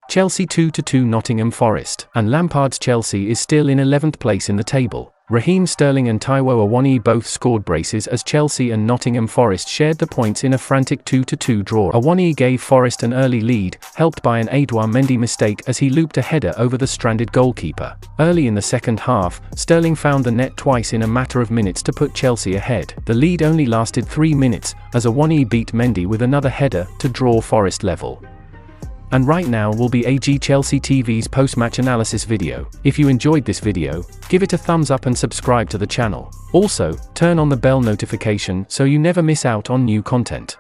Chelsea 2-2 Nottingham Forest, and Lampard's Chelsea is still in 11th place in the table. Raheem Sterling and Taiwo Awoyini both scored braces as Chelsea and Nottingham Forest shared the points in a frantic 2-2 draw. Awoyini gave Forest an early lead, helped by an Edouard Mendy mistake as he looped a header over the stranded goalkeeper. Early in the second half, Sterling found the net twice in a matter of minutes to put Chelsea ahead. The lead only lasted 3 minutes, as Awoyini beat Mendy with another header to draw Forest level. And right now will be AG Chelsea TV's post-match analysis video. If you enjoyed this video, give it a thumbs up and subscribe to the channel. Also, turn on the bell notification so you never miss out on new content.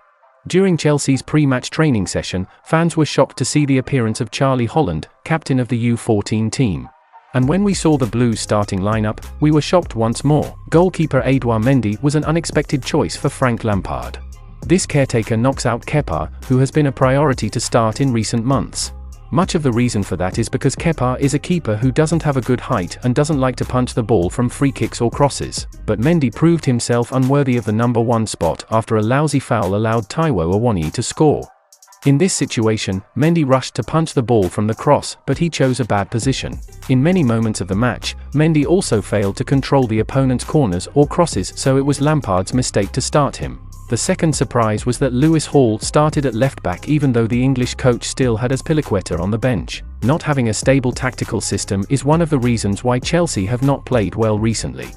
During Chelsea's pre-match training session, fans were shocked to see the appearance of Charlie Holland, captain of the U14 team. And when we saw the Blues starting lineup, we were shocked once more. Goalkeeper Edouard Mendy was an unexpected choice for Frank Lampard. This caretaker knocks out Kepa, who has been a priority to start in recent months. Much of the reason for that is because Kepa is a keeper who doesn't have a good height and doesn't like to punch the ball from free kicks or crosses. But Mendy proved himself unworthy of the number 1 spot after a lousy foul allowed Taiwo Awoyini to score. In this situation, Mendy rushed to punch the ball from the cross, but he chose a bad position. In many moments of the match, Mendy also failed to control the opponent's corners or crosses, so it was Lampard's mistake to start him. The second surprise was that Lewis Hall started at left-back even though the English coach still had Azpilicueta on the bench. Not having a stable tactical system is one of the reasons why Chelsea have not played well recently.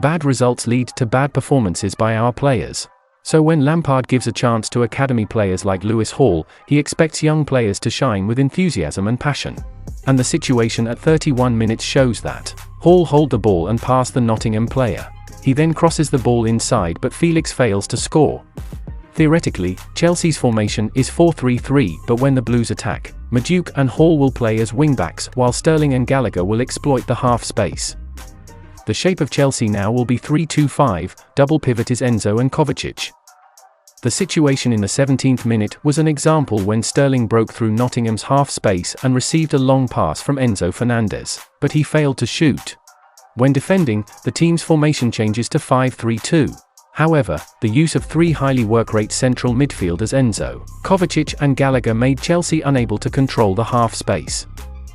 Bad results lead to bad performances by our players. So when Lampard gives a chance to academy players like Lewis Hall, he expects young players to shine with enthusiasm and passion. And the situation at 31 minutes shows that. Hall hold the ball and pass the Nottingham player. He then crosses the ball inside but Felix fails to score. Theoretically, Chelsea's formation is 4-3-3, but when the Blues attack, Madueke and Hall will play as wing-backs while Sterling and Gallagher will exploit the half space. The shape of Chelsea now will be 3-2-5, double pivot is Enzo and Kovacic. The situation in the 17th minute was an example when Sterling broke through Nottingham's half space and received a long pass from Enzo Fernandez, but he failed to shoot. When defending, the team's formation changes to 5-3-2. However, the use of 3 highly work-rate central midfielders Enzo, Kovacic and Gallagher made Chelsea unable to control the half space.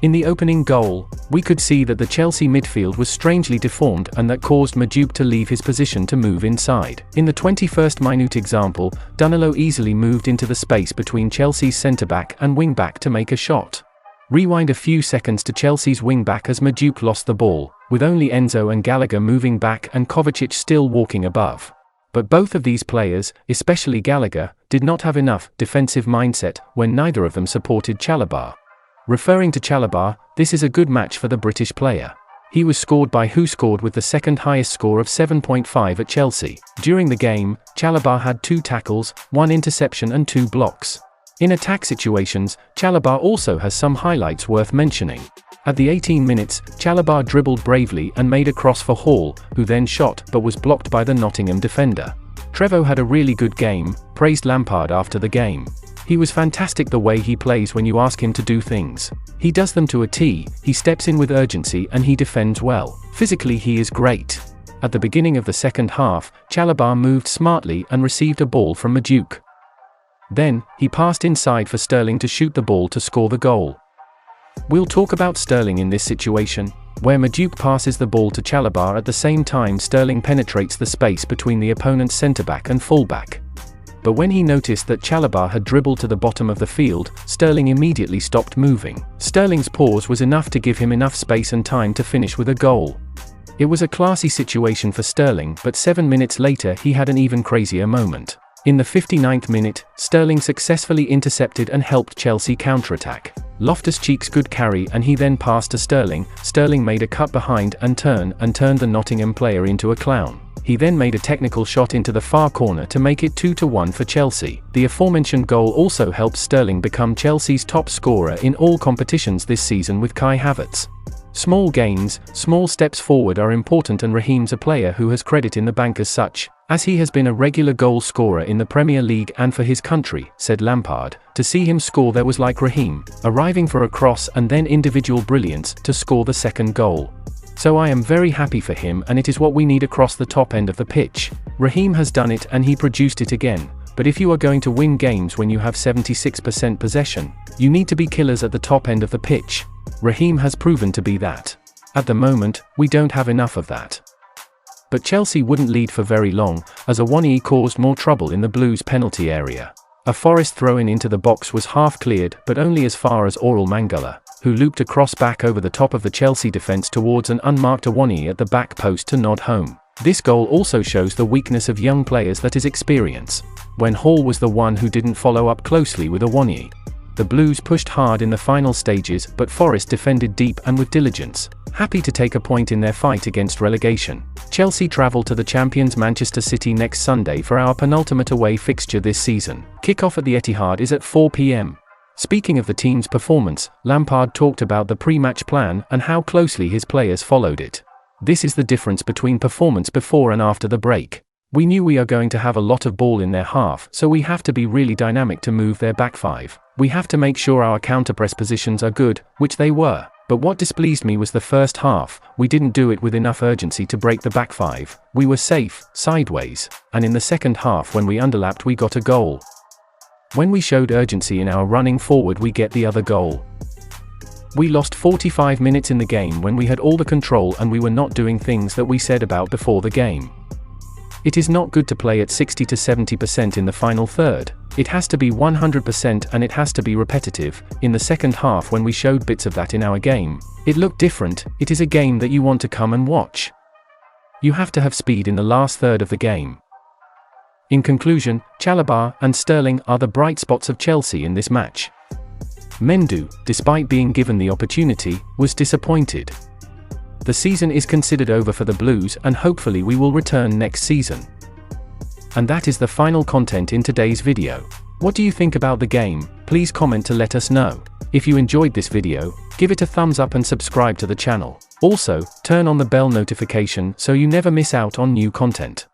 In the opening goal, we could see that the Chelsea midfield was strangely deformed and that caused Madueke to leave his position to move inside. In the 21st minute example, Danilo easily moved into the space between Chelsea's centre-back and wing-back to make a shot. Rewind a few seconds to Chelsea's wing-back as Madueke lost the ball, with only Enzo and Gallagher moving back and Kovacic still walking above. But both of these players, especially Gallagher, did not have enough defensive mindset when neither of them supported CHALOBAH. Referring to CHALOBAH, this is a good match for the British player. He was scored by who scored with the second highest score of 7.5 at Chelsea. During the game, CHALOBAH had 2 tackles, 1 interception and 2 blocks. In attack situations, CHALOBAH also has some highlights worth mentioning. At the 18 minutes, CHALOBAH dribbled bravely and made a cross for Hall, who then shot but was blocked by the Nottingham defender. Trevoh had a really good game, praised Lampard after the game. He was fantastic the way he plays when you ask him to do things. He does them to a T, he steps in with urgency and he defends well. Physically he is great. At the beginning of the second half, CHALOBAH moved smartly and received a ball from Madueke. Then, he passed inside for Sterling to shoot the ball to score the goal. We'll talk about Sterling in this situation, where Madueke passes the ball to CHALOBAH at the same time Sterling penetrates the space between the opponent's centre-back and full-back. But when he noticed that CHALOBAH had dribbled to the bottom of the field, Sterling immediately stopped moving. Sterling's pause was enough to give him enough space and time to finish with a goal. It was a classy situation for Sterling, but 7 minutes later he had an even crazier moment. In the 59th minute, Sterling successfully intercepted and helped Chelsea counterattack. Loftus-Cheek's good carry and he then passed to Sterling. Sterling made a cut behind and turned the Nottingham player into a clown. He then made a technical shot into the far corner to make it 2-1 for Chelsea. The aforementioned goal also helped Sterling become Chelsea's top scorer in all competitions this season with Kai Havertz. Small gains, small steps forward are important, and Raheem's a player who has credit in the bank as such, as he has been a regular goal scorer in the Premier League and for his country, said Lampard. To see him score there was like Raheem, arriving for a cross and then individual brilliance to score the second goal. So I am very happy for him, and it is what we need across the top end of the pitch. Raheem has done it and he produced it again, But if you are going to win games when you have 76% possession, you need to be killers at the top end of the pitch. Raheem has proven to be that. At the moment, we don't have enough of that. But Chelsea wouldn't lead for very long, as Awoyini caused more trouble in the Blues' penalty area. A Forest throw-in into the box was half cleared, but only as far as Oral Mangala, who looped a cross back over the top of the Chelsea defence towards an unmarked Awoyini at the back post to nod home. This goal also shows the weakness of young players, that is experience. When Hall was the one who didn't follow up closely with Awoyini. The Blues pushed hard in the final stages, but Forest defended deep and with diligence, happy to take a point in their fight against relegation. Chelsea travel to the champions Manchester City next Sunday for our penultimate away fixture this season. Kick-off at the Etihad is at 4 p.m. Speaking of the team's performance, Lampard talked about the pre-match plan and how closely his players followed it. This is the difference between performance before and after the break. We knew we are going to have a lot of ball in their half, so we have to be really dynamic to move their back five. We have to make sure our counter-press positions are good, which they were. But what displeased me was the first half. We didn't do it with enough urgency to break the back five. We were safe, sideways. And in the second half, when we underlapped, we got a goal. When we showed urgency in our running forward, we get the other goal. We lost 45 minutes in the game when we had all the control and we were not doing things that we said about before the game. It is not good to play at 60 to 70% in the final third. It has to be 100% and it has to be repetitive. In the second half, when we showed bits of that in our game, it looked different. It is a game that you want to come and watch. You have to have speed in the last third of the game. In conclusion, CHALOBAH and Sterling are the bright spots of Chelsea in this match. Mendu, despite being given the opportunity, was disappointed. The season is considered over for the Blues and hopefully we will return next season. And that is the final content in today's video. What do you think about the game? Please comment to let us know. If you enjoyed this video, give it a thumbs up and subscribe to the channel. Also, turn on the bell notification so you never miss out on new content.